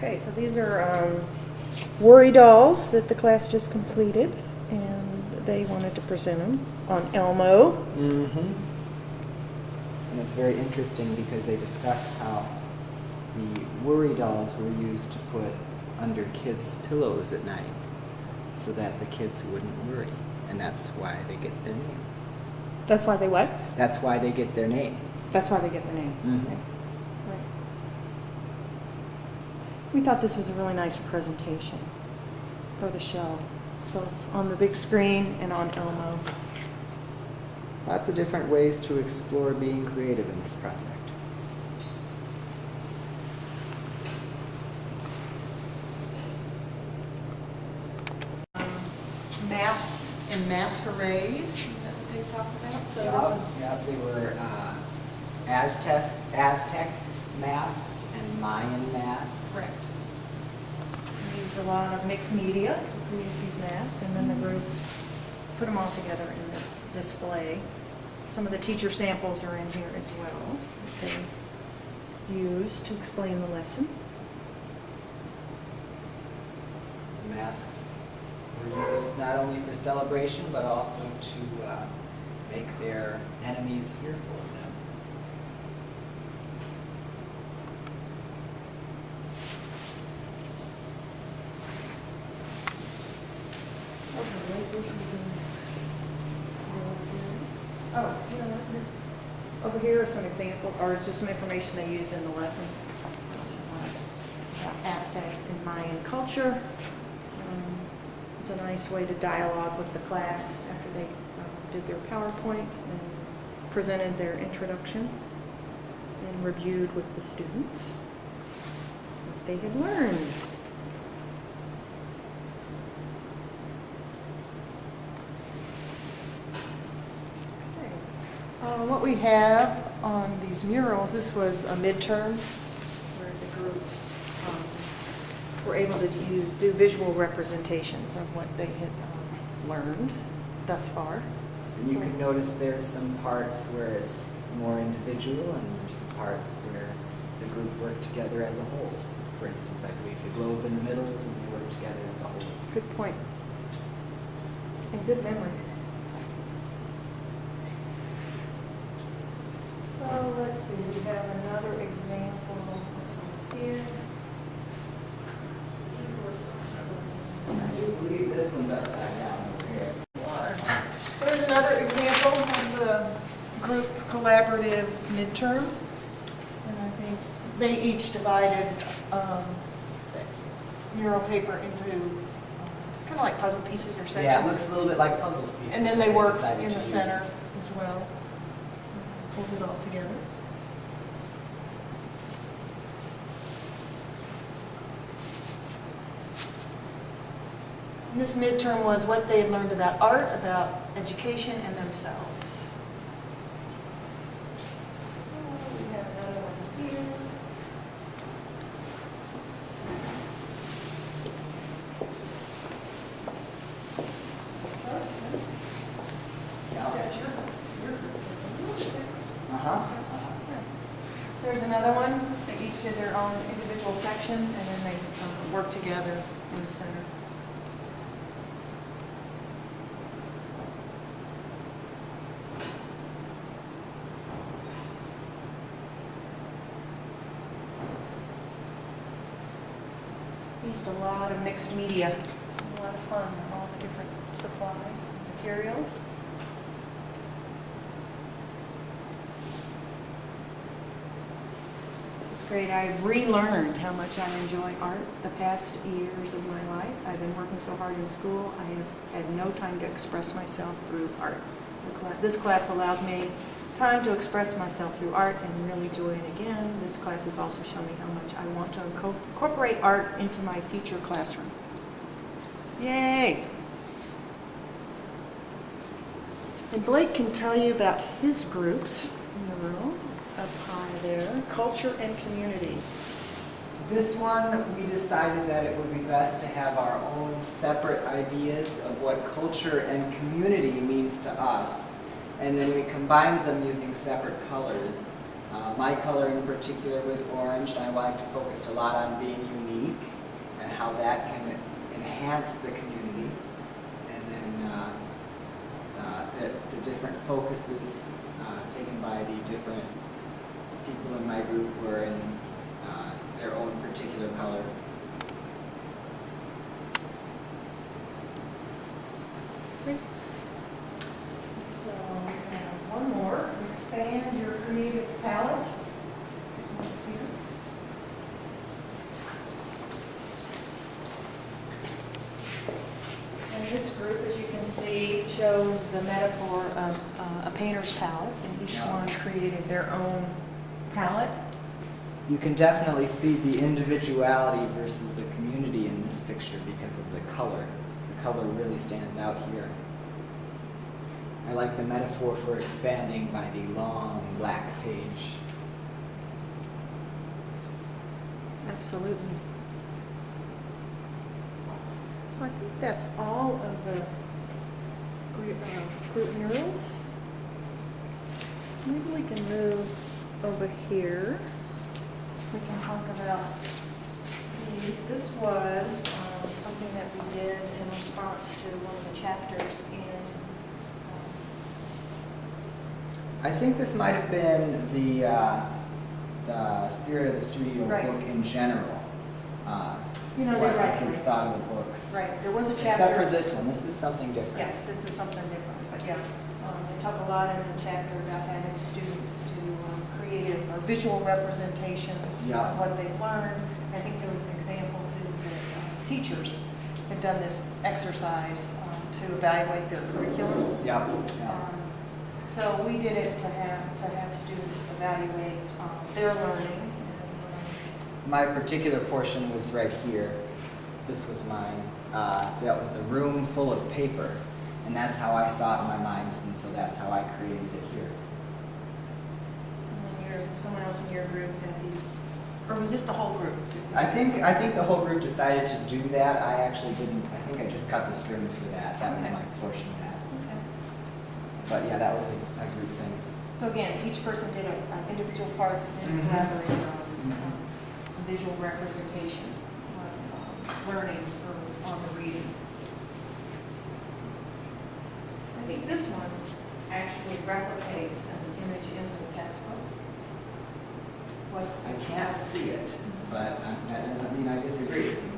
Okay, so these are Worry Dolls that the class just completed, and they wanted to present them on Elmo. Mm-hmm. And it's very interesting because they discuss how the worry dolls were used to put under kids' pillows at night so that the kids wouldn't worry. And that's why they get their name. That's why they what? That's why they get their name. That's why they get their name. Mhm. Okay. Right. We thought this was a really nice presentation for the show, both on the big screen and on Elmo. Lots of different ways to explore being creative in this project. Masked and Masquerade, is that what they talked about? So this was They were Aztec masks and Mayan masks. correct. We used a lot of mixed media to create these masks, and then the group put them all together in this display. Some of the teacher samples are in here as well that they used to explain the lesson. The masks were used not only for celebration, but also to make their enemies fearful of them. Okay, what should we do next? Oh, you know what? Over here are some examples, or just some information they used in the lesson about Aztec and Mayan culture. It's a nice way to dialogue with the class after they did their PowerPoint and presented their introduction and reviewed with the students what they had learned. What we have on these murals, this was a midterm where the groups were able to do visual representations of what they had learned thus far. And you So- can notice there's some parts where it's more individual and there's some parts where the group worked together as a whole. For instance, I believe the globe in the middle is when they work together as a whole. Good point. And good memory. So let's see, we have another example here. I do believe this one's upside down over here. So there's another example of the group collaborative midterm. And I think they each divided mural paper into kind of like puzzle pieces or sections. Yeah, it looks a little bit like puzzle pieces. And then they worked decided in to the use. center as well. Pulled it all together. And this midterm was what they had learned about art, about education, and themselves. So we have another one here. So there's another one. They each did their own individual section, and then they worked together in the center. We used a lot of mixed media, a lot of fun with all the different supplies, materials. It's great. I've relearned how much I enjoy art the past years of my life. I've been working so hard in school, I have had no time to express myself through art. This class allows me time to express myself through art and really enjoy it again. This class has also shown me how much I want to incorporate art into my future classroom. Yay! And Blake can tell you about his groups in the room. It's up high there. Culture and community. This one, we decided that it would be best to have our own separate ideas of what culture and community means to us. And then we combined them using separate colors. My color in particular was orange, and I wanted to focus a lot on being unique and how that can enhance the community. And then the different focuses taken by the different people in my group were in their own particular color. So we have one more, expand your creative palette. Here. And this group, as you can see, chose the metaphor of a painter's palette, and each Yeah. one created their own palette. You can definitely see the individuality versus the community in this picture because of the color. The color really stands out here. I like the metaphor for expanding by the long black page. Absolutely. So I think that's all of the group murals. Maybe we can move over here. We can talk about these. This was something that we did in response to one of the chapters in. I think this might have been the Spirit of the Studio Right. book in general. You know, what they're right. the kids thought of the books. Right, there was a chapter. Except for this one. This is something different. Yeah, this is something different, but yeah, they talk a lot in the chapter about having students do creative or visual representations Yeah. of what they've learned. I think there was an example too that teachers had done this exercise to evaluate their curriculum. Yep. Yeah. So we did it to have students evaluate their learning. My particular portion was right here. This was mine. That was the room full of paper. And that's how I saw it in my mind, and so that's how I created it here. And then someone else in your group had these, or was this the whole group? I think the whole group decided to do that. I actually didn't. I think I just cut the strings for that. That was Okay. my portion of that. Okay. But yeah, that was a group thing. So again, each person did an individual part and Mhm. collaborated on Mhm. visual representation, on learning or on the reading. I think this one actually replicates an image in the textbook. What? I can't see it, but that doesn't mean I disagree with you.